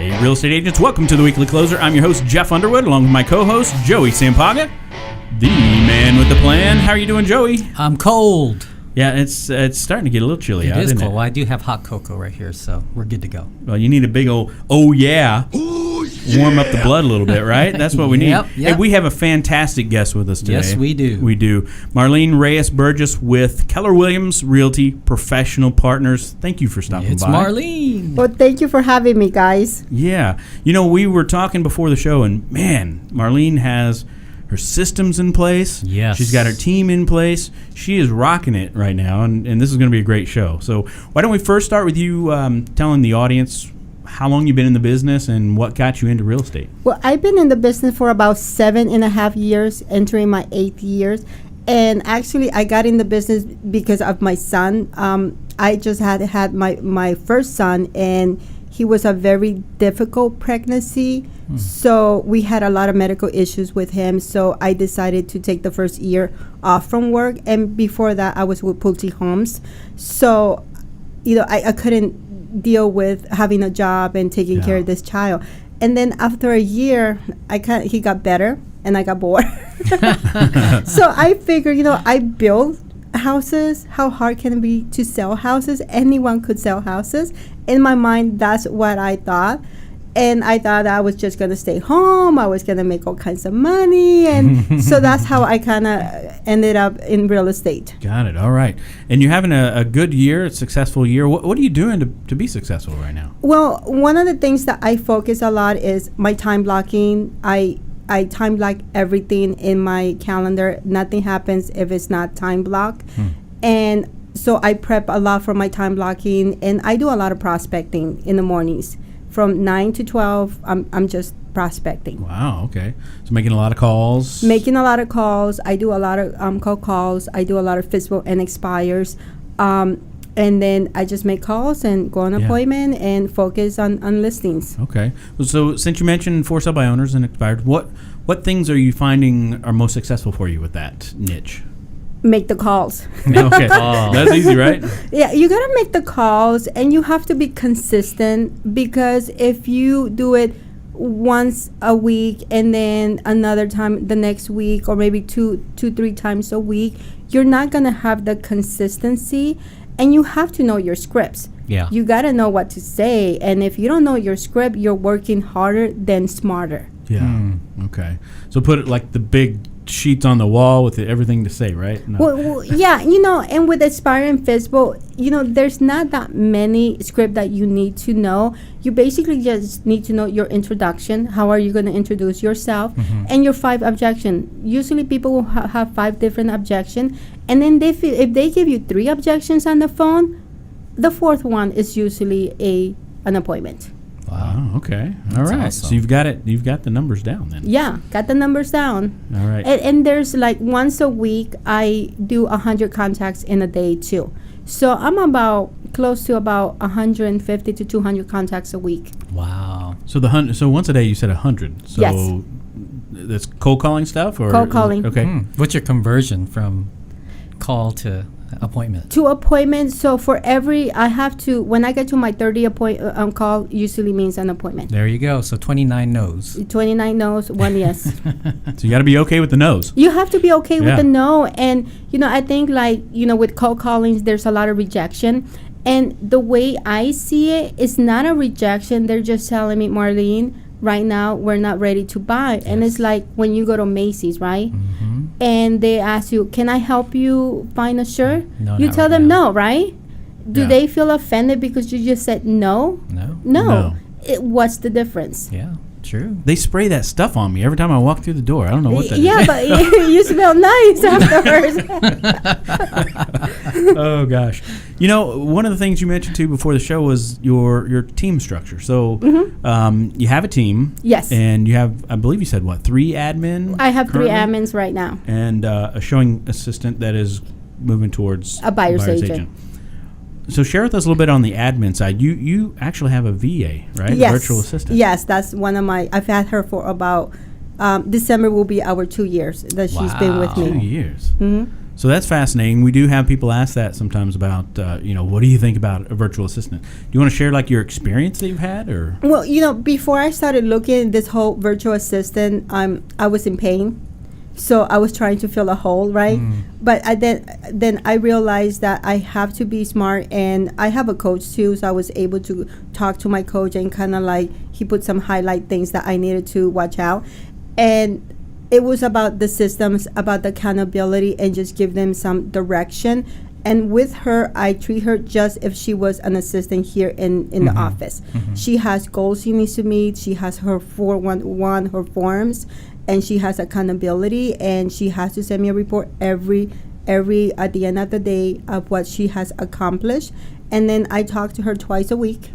Hey, real estate agents, welcome to the Weekly Closer. I'm your host, Jeff Underwood, along with my co-host, Joey Sampaga, the man with the plan. How are you doing, Joey? I'm cold. Yeah, it's starting to get a little chilly out, It is isn't cold. it? I do have hot cocoa right here, so we're good to go. Well, you need a big old, warm up the blood a little bit, right? That's what we need. Yep. Hey, we have a fantastic guest with us today. Yes, we do. We do. Marlene Reyes-Burgess with Keller Williams Realty Professional Partners. Thank you for stopping It's by. Marlene. Well, thank you for having me, guys. Yeah. You know, we were talking before the show, and man, Marlene has her systems in place. Yes. She's got her team in place. She is rocking it right now, and this is going to be a great show. So why don't we first start with you telling the audience how long you've been in the business and what got you into real estate? Well, I've been in the business for about 7.5 years, entering my 8th years. And actually, I got in the business because of my son. I just had my first son, and he was a very difficult pregnancy. So we had a lot of medical issues with him. So I decided to take the first year off from work. And before that, I was with Pulte Homes. So, you know, I couldn't deal with having a job and taking care of this child. And then after a year, he got better and I got bored. So I figured, you know, I built houses. How hard can it be to sell houses? Anyone could sell houses. In my mind, that's what I thought. And I thought I was just going to stay home. I was going to make all kinds of money. And so that's how I kind of ended up in real estate. Got it. All right. And you're having a good year, a successful year. What are you doing to be successful right now? Well, one of the things that I focus a lot is my time blocking. I time block everything in my calendar. Nothing happens if it's not time blocked. And so I prep a lot for my time blocking. And I do a lot of prospecting in the mornings. From 9 to 12, I'm just prospecting. Wow, okay. So making a lot of calls. Making a lot of calls. I do a lot of cold calls. I do a lot of physical and expires. And then I just make calls and go on appointment and focus on listings. Okay. So since you mentioned for sale by owners and expired, what things are you finding are most successful for you with that niche? Make the calls. Okay. That's easy, right? Yeah, you gotta make the calls, and you have to be consistent, because if you do it once a week and then another time the next week, or maybe two, 3 times a week, you're not gonna have the consistency. And you have to know your scripts. Yeah. You gotta know what to say, and if you don't know your script, you're working harder than smarter. Yeah. Okay. So put it like the big sheets on the wall with everything to say, right? No. Well, yeah, you know, and with Aspire and Fizbo, you know, there's not that many script that you need to know. You basically just need to know your introduction. How are you going to introduce yourself? And your 5 objections. Usually people will have 5 different objections. And then if they give you 3 objections on the phone, the 4th one is usually an appointment. Wow. Okay. All right. Awesome. So you've got the numbers down then. Yeah, got the numbers down. All right. And there's like once a week, I do 100 contacts in a day too. So I'm close to about 150 to 200 contacts a week. Wow. So so once a day you said 100. So Yes. that's cold calling stuff, or Cold calling. Okay. What's your conversion from call to appointment? To appointment, so for when I get to my 30 call, usually means an appointment. There you go. So 29 no's. 29 no's, 1 yes. So you got to be okay with the no's. You have to be okay with Yeah. the no. And, you know, I think with cold callings, there's a lot of rejection. And the way I see it, it's not a rejection. They're just telling me, Marlene, right now we're not ready to buy. Yes. And it's like when you go to Macy's, right? And they ask you, can I help you find a shirt? No, you not tell right them now. no, right? Do they feel offended because you just said no? No. No. What's the difference? Yeah, true. They spray that stuff on me every time I walk through the door. I don't know what that is. Yeah, but you smell nice afterwards. Oh gosh. You know, one of the things you mentioned too before the show was your team structure. So you have a team. Yes. And you have, I believe you said 3 admin? I have currently? 3 admins right now. And a showing assistant that is moving towards A buyer's agent. So share with us a little bit on the admin side. You actually have a VA, right? Yes. A virtual assistant. Yes, that's one of I've had her for about, December will be our 2 years that she's been with me. 2 years. Mm-hmm. So that's fascinating. We do have people ask that sometimes about, what do you think about a virtual assistant? Do you want to share like your experience that you've had, or? Well, before I started looking at this whole virtual assistant, I was in pain. So I was trying to fill a hole, right? But then I realized that I have to be smart, and I have a coach too, so I was able to talk to my coach and kind of like he put some highlight things that I needed to watch out. And it was about the systems, about the accountability, and just give them some direction. And with her, I treat her just if she was an assistant here in the office. She has goals she needs to meet. She has her 411, her forms, and she has accountability, and she has to send me a report every at the end of the day of what she has accomplished. And then I talk to her twice a week,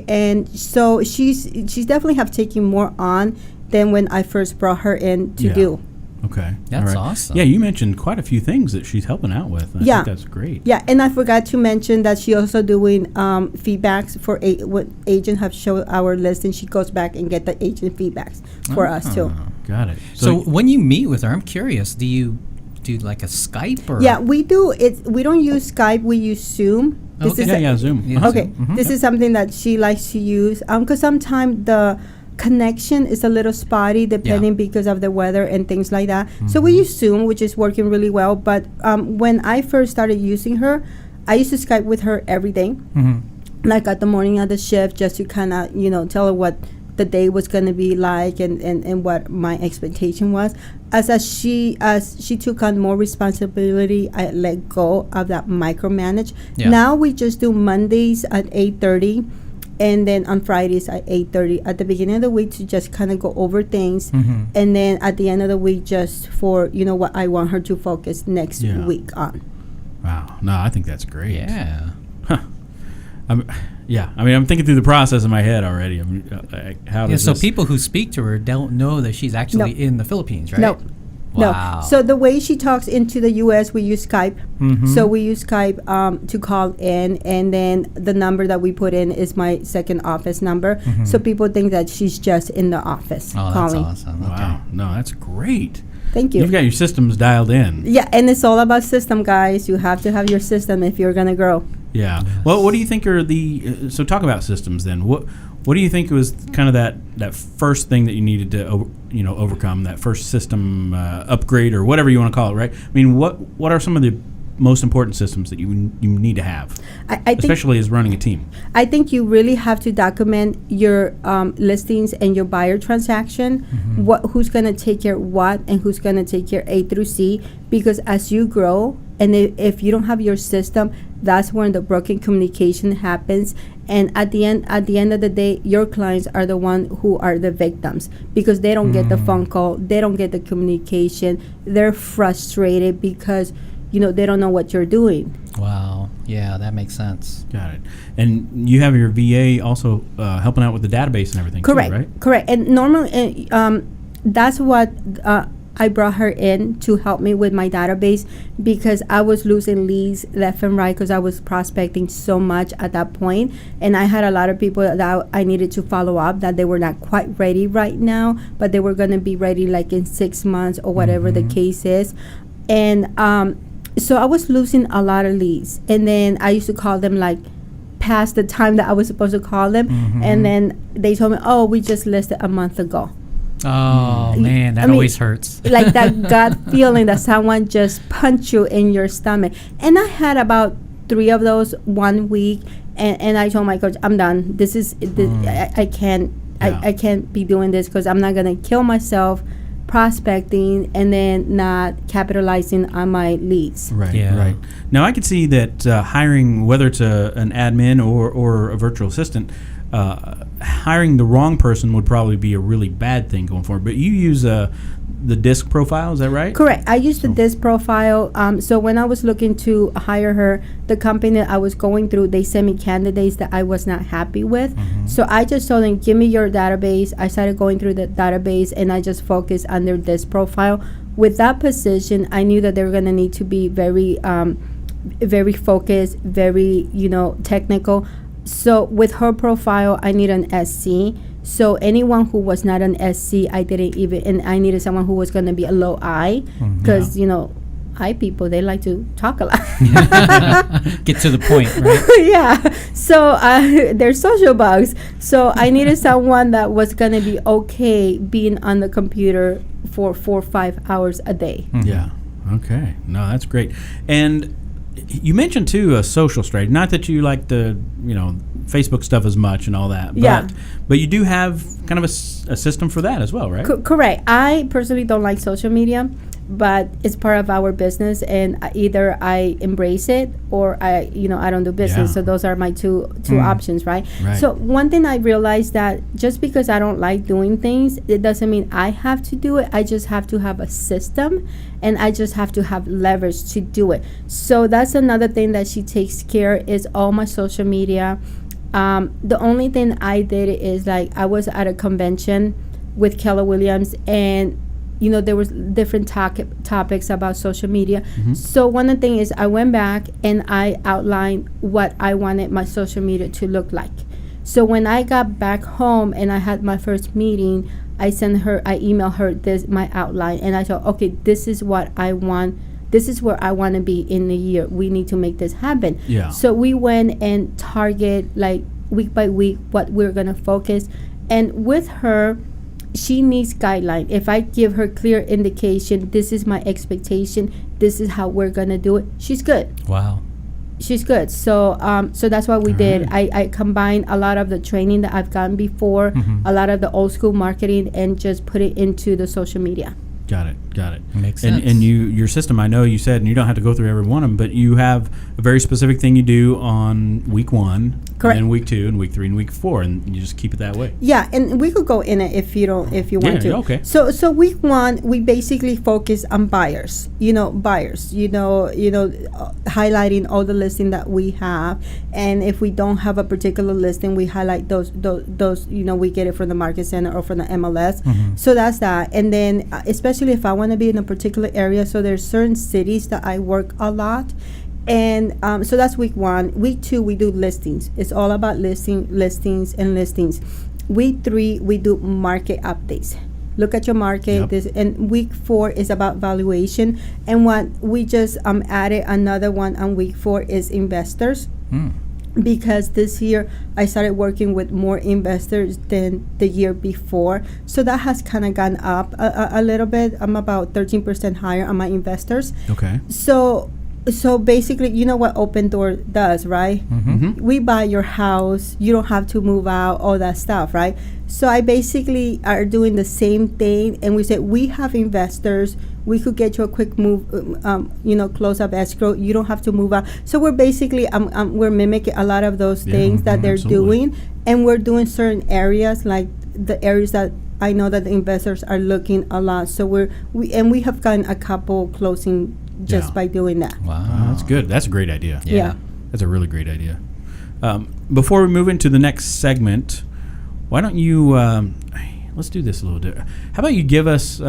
and so she's definitely have taken more on than when I first brought her in to do. Okay. That's awesome. Yeah, you mentioned quite a few things that she's helping out with. I think that's great. Yeah, and I forgot to mention that she also doing feedbacks for what agent have showed our list, and she goes back and get the agent feedbacks for us too. Got it. So when you meet with her, I'm curious, do you do like a Skype or? Yeah, we do. We don't use Skype. We use Zoom. This is Zoom. Yeah, Okay, this is something that she likes to use because sometimes the connection is a little spotty depending because of the weather and things like that. So we use Zoom, which is working really well. But when I first started using her, I used to Skype with her every day, like at the morning of the shift, just to kind of tell her what the day was going to be like and what my expectation was. As she took on more responsibility, I let go of that micromanage. Now we just do Mondays at 8:30. And then on Fridays at 8:30 at the beginning of the week to just kind of go over things, and then at the end of the week just for what I want her to focus next week on. Wow, no, I think that's great. Yeah. Huh. I'm thinking through the process in my head already. How does so this? people who speak to her don't know that she's actually in the Philippines, right? No. Wow. No. So the way she talks into the U.S., we use Skype. So we use Skype to call in, and then the number that we put in is my second office number. So people think that she's just in the office calling. That's awesome. Okay. Wow, no, that's great. Thank you. You've got your systems dialed in. Yeah, and it's all about system, guys. You have to have your system if you're going to grow. Yeah. Well, what do you think are so talk about systems then. What do you think was kind of that first thing that you needed to overcome, that first system upgrade or whatever you want to call it, right? I mean, what are some of the most important systems that you need to have, I especially as running a team? I think you really have to document your listings and your buyer transaction, who's going to take care of what and who's going to take care A through C, because as you grow, and if you don't have your system, that's when the broken communication happens. And at the end of the day, your clients are the one who are the victims because they don't get the phone call, they don't get the communication, they're frustrated because they don't know what you're doing. Wow. Yeah, that makes sense. Got it. And you have your VA also helping out with the database and everything. Correct. Too, right? Correct. And normally, that's what I brought her in to help me with my database because I was losing leads left and right because I was prospecting so much at that point. And I had a lot of people that I needed to follow up that they were not quite ready right now, but they were going to be ready like in 6 months or whatever the case is. And so I was losing a lot of leads. And then I used to call them like past the time that I was supposed to call them. And then they told me, oh, we just listed a month ago. Oh, man, that always hurts. Like that gut feeling that someone just punched you in your stomach. And I had about 3 of those 1 week. And I told my coach, I'm done. I can't be doing this because I'm not going to kill myself prospecting and then not capitalizing on my leads. Right, Yeah. right. Now, I could see that hiring, whether it's an admin or a virtual assistant, hiring the wrong person would probably be a really bad thing going forward. But you use the disc profile, is that right? Correct. I used the disc profile. So when I was looking to hire her, the company that I was going through, they sent me candidates that I was not happy with. So I just told them, give me your database. I started going through the database and I just focused on their disc profile. With that position, I knew that they were going to need to be very, very focused, very, technical. So with her profile, I need an SC. So anyone who was not an SC, I didn't even, and I needed someone who was going to be a low I, because people, they like to talk a lot. Get to the point, right? Yeah. So they're social bugs. So I needed someone that was going to be okay being on the computer for 4 or 5 hours a day. Yeah. Okay. No, that's great. And you mentioned too a social strategy. Not that you like the Facebook stuff as much and all that. But you do have kind of a system for that as well, right? Correct. I personally don't like social media, but it's part of our business, and either I embrace it or I don't do business. Yeah. So those are my two options, right? Right? So one thing I realized, that just because I don't like doing things, it doesn't mean I have to do it. I just have to have a system, and I just have to have leverage to do it. So that's another thing that she takes care is all my social media. The only thing I did is, like, I was at a convention with Keller Williams, and there was different topics about social media. So one of the things is I went back and I outlined what I wanted my social media to look like. So when I got back home and I had my first meeting, I emailed her my outline, and I thought, okay, this is what I want. This is where I want to be in the year. We need to make this happen. Yeah. So we went and target, like, week by week what we're going to focus. And with her, she needs guideline. If I give her clear indication, this is my expectation, this is how we're going to do it, she's good. Wow. She's good. So so that's what we did. I combined a lot of the training that I've gotten before, a lot of the old school marketing, and just put it into the social media. Got it. Makes sense. And your system, I know you said, and you don't have to go through every one of them, but you have a very specific thing you do on week 1, Correct. and then week 2, and week 3, and week 4, and you just keep it that way. Yeah, and we could go in it if you want to. Yeah, okay. So week 1, we basically focus on buyers. Highlighting all the listing that we have, and if we don't have a particular listing, we highlight those. We get it from the market center or from the MLS. So that's that, and then especially if I want to be in a particular area, so there's certain cities that I work a lot. And so that's week 1. Week 2, we do listings. It's all about listings. Week 3, we do market updates. Look at your market. Yep. And week 4 is about valuation. And what we just added another one on week 4 is investors. Because this year I started working with more investors than the year before. So that has kind of gone up a little bit. I'm about 13% higher on my investors. Okay. So basically, you know what Open Door does, right? We buy your house, you don't have to move out, all that stuff, right? So I basically are doing the same thing, and we said we have investors, we could get you a quick move, close up escrow, you don't have to move out. So we're basically we're mimicking a lot of those things that they're doing, and we're doing certain areas, like the areas that I know that the investors are looking a lot. So we have gotten a couple closing just by doing that. Wow. That's good. That's a great idea. Yeah. That's a really great idea. Before we move into the next segment, why don't you let's do this a little bit. How about you give us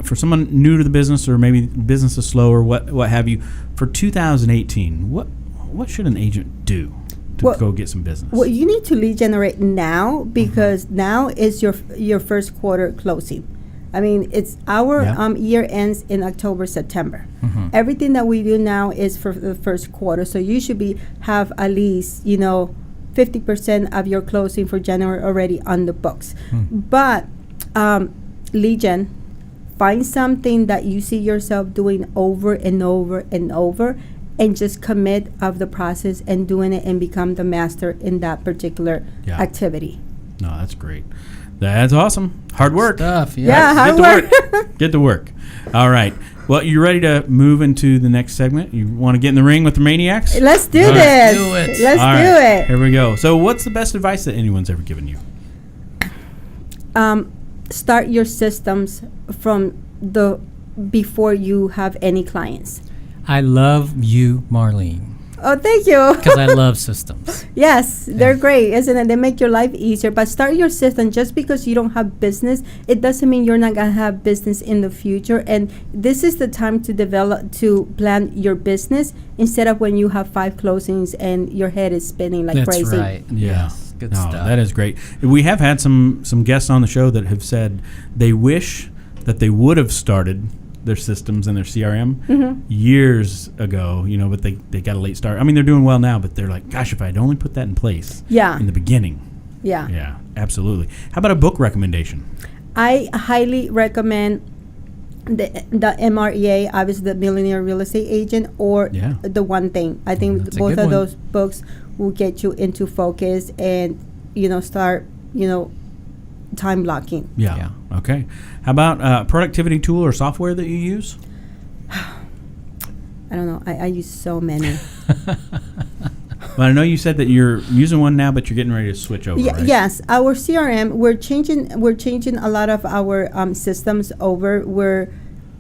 for someone new to the business, or maybe business is slow, or what have you, for 2018, what should an agent do to go get some business? Well, you need to lead generate now, because now is your first quarter closing. I mean, it's our year ends in October, September. Everything that we do now is for the first quarter. So you should have at least 50% of your closing for January already on the books. But lead gen, find something that you see yourself doing over and over and over, and just commit of the process and doing it, and become the master in that particular activity. No, that's great. That's awesome. Hard work. Stuff, hard work. Get to work. All right. Well, you ready to move into the next segment? You want to get in the ring with the Maniacs? Let's do this. Let's do it. Let's All do right. it. Here we go. So what's the best advice that anyone's ever given you? Start your systems from before you have any clients. I love you, Marlene, Oh, thank you. because I love systems. Yes, they're great, isn't it? They make your life easier. But start your system. Just because you don't have business, it doesn't mean you're not gonna have business in the future. And this is the time to plan your business, instead of when you have 5 closings and your head is spinning like That's crazy. right. Yes. Good stuff. That is great. We have had some guests on the show that have said they wish that they would have started their systems and their CRM years ago, but they got a late start. I mean, they're doing well now, but they're like, gosh, if I'd only put that in place in the beginning. Yeah. Yeah, absolutely. How about a book recommendation? I highly recommend the MREA, obviously the Millionaire Real Estate Agent, or The One Thing. I think That's both of those books will get you into focus and, start, time blocking. Yeah. Okay. How about a productivity tool or software that you use? I don't know. I use so many. Well, I know you said that you're using one now, but you're getting ready to switch over, right? Yes, our CRM, we're changing a lot of our systems over.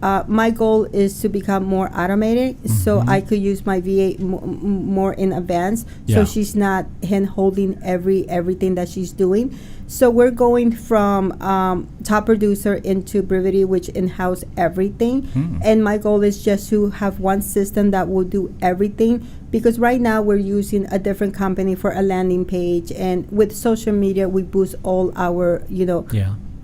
My goal is to become more automated, so I could use my VA more in advance, so she's not hand holding everything that she's doing. So we're going from top producer into Brevity, which in-house everything. And my goal is just to have one system that will do everything, because right now we're using a different company for a landing page, and with social media we boost all our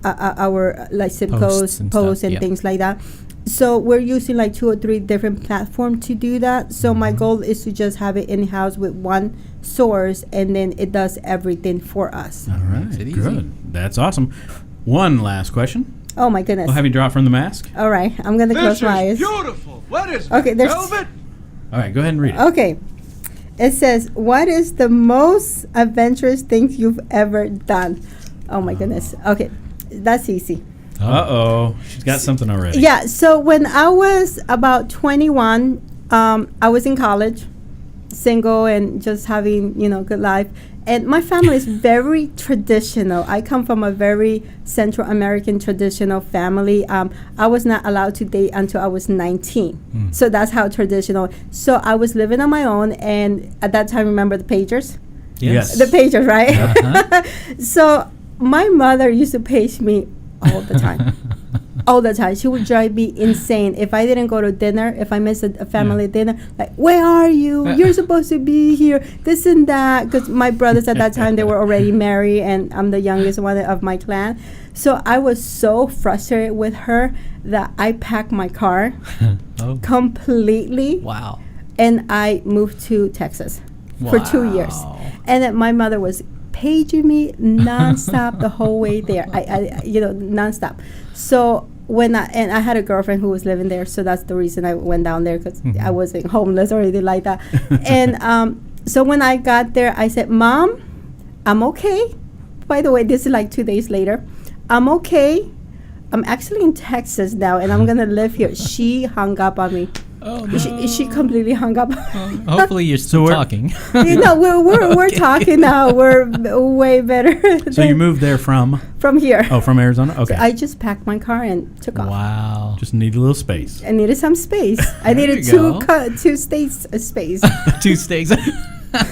our like zip codes, posts and things like that. So we're using like 2 or 3 different platforms to do that. So my goal is to just have it in-house with one source, and then it does everything for us. All right, good. That's awesome. One last question. Oh my goodness. We'll have you draw from the mask. All right, I'm going to close my eyes. Beautiful. What is Okay, there's velvet? All right, go ahead and read it. Okay. It says, what is the most adventurous thing you've ever done? Oh my goodness. Okay, that's easy. Uh-oh. She's got something already. Yeah, so when I was about 21, I was in college, single and just having, good life. And my family is very traditional. I come from a very Central American traditional family. I was not allowed to date until I was 19. So that's how traditional. So I was living on my own, and at that time, remember the pagers? Yes. The pagers, right? So my mother used to page me all the time. All the time. She would drive me insane. If I didn't go to dinner, if I missed a family dinner, like, where are you? You're supposed to be here. This and that. Because my brothers at that time, they were already married, and I'm the youngest one of my clan. So I was so frustrated with her that I packed my car completely. Wow. And I moved to Texas for 2 years. And then my mother was paging me nonstop the whole way there. I nonstop. So I had a girlfriend who was living there, so that's the reason I went down there, because I wasn't homeless or anything like that. And so when I got there, I said, Mom, I'm okay. By the way, this is like 2 days later. I'm okay. I'm actually in Texas now, and I'm going to live here. She hung up on me. Oh, no. She completely hung up. Hopefully you're still talking. We're talking now. We're way better. So you moved there from here. Oh, from Arizona? Okay. So I just packed my car and took off. Wow. Just need a little space. I needed some space. I needed two states of space. 2 states.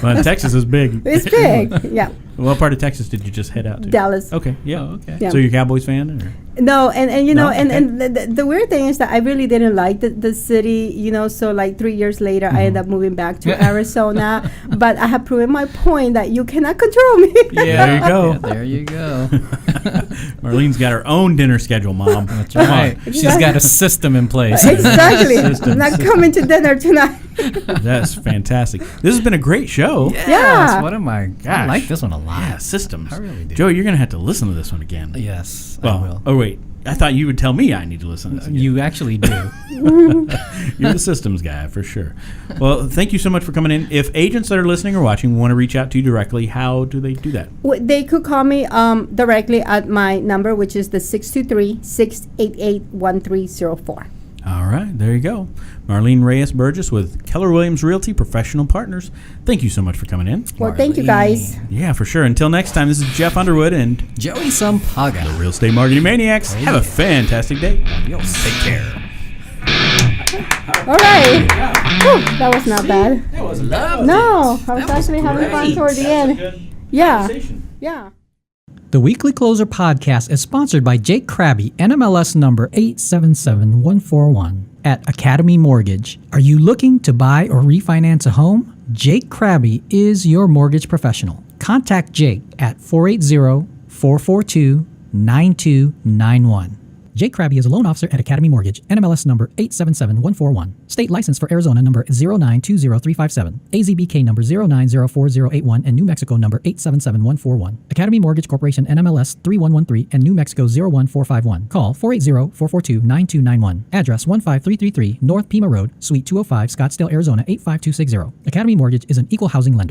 Well, Texas is big. It's big. Yeah. What part of Texas did you just head out to? Dallas. Okay. Yeah. Oh, okay. Yeah. So you're a Cowboys fan? Or? No, and No? and the weird thing is that I really didn't like the city, so like 3 years later I ended up moving back to Arizona, but I have proven my point that you cannot control me. Yeah, there you go. Yeah, there you go. Marlene's got her own dinner schedule, Mom. That's right. She's got a system in place. Exactly. I'm not coming to dinner tonight. That's fantastic. This has been a great show. Yeah. What am I? Gosh. I like this one a lot. Yeah, systems. I really do. Joe, you're going to have to listen to this one again. Yes, Well, I will. oh, wait. I thought you would tell me I need to listen to this again. You actually do. You're the systems guy, for sure. Well, thank you so much for coming in. If agents that are listening or watching want to reach out to you directly, how do they do that? They could call me directly at my number, which is the 623-688-1304. All right, there you go. Marlene Reyes-Burgess with Keller Williams Realty Professional Partners. Thank you so much for coming in. Well, thank you, guys. Yeah, for sure. Until next time, this is Jeff Underwood and Joey Sampaga. the Real Estate Marketing Maniacs. Have a fantastic day. Adios. Take care. All right. Whew, that was not bad. That was lovely. No, I was actually having fun toward the end. Yeah. Yeah. The Weekly Closer podcast is sponsored by Jake Krabby, NMLS number 877141 at Academy Mortgage. Are you looking to buy or refinance a home? Jake Krabby is your mortgage professional. Contact Jake at 480-442-9291. Jake Krabby is a loan officer at Academy Mortgage, NMLS number 877141. State license for Arizona number 0920357, AZBK number 0904081, and New Mexico number 877141. Academy Mortgage Corporation, NMLS 3113, and New Mexico 01451. Call 480-442-9291. Address 15333 North Pima Road, Suite 205, Scottsdale, Arizona 85260. Academy Mortgage is an equal housing lender.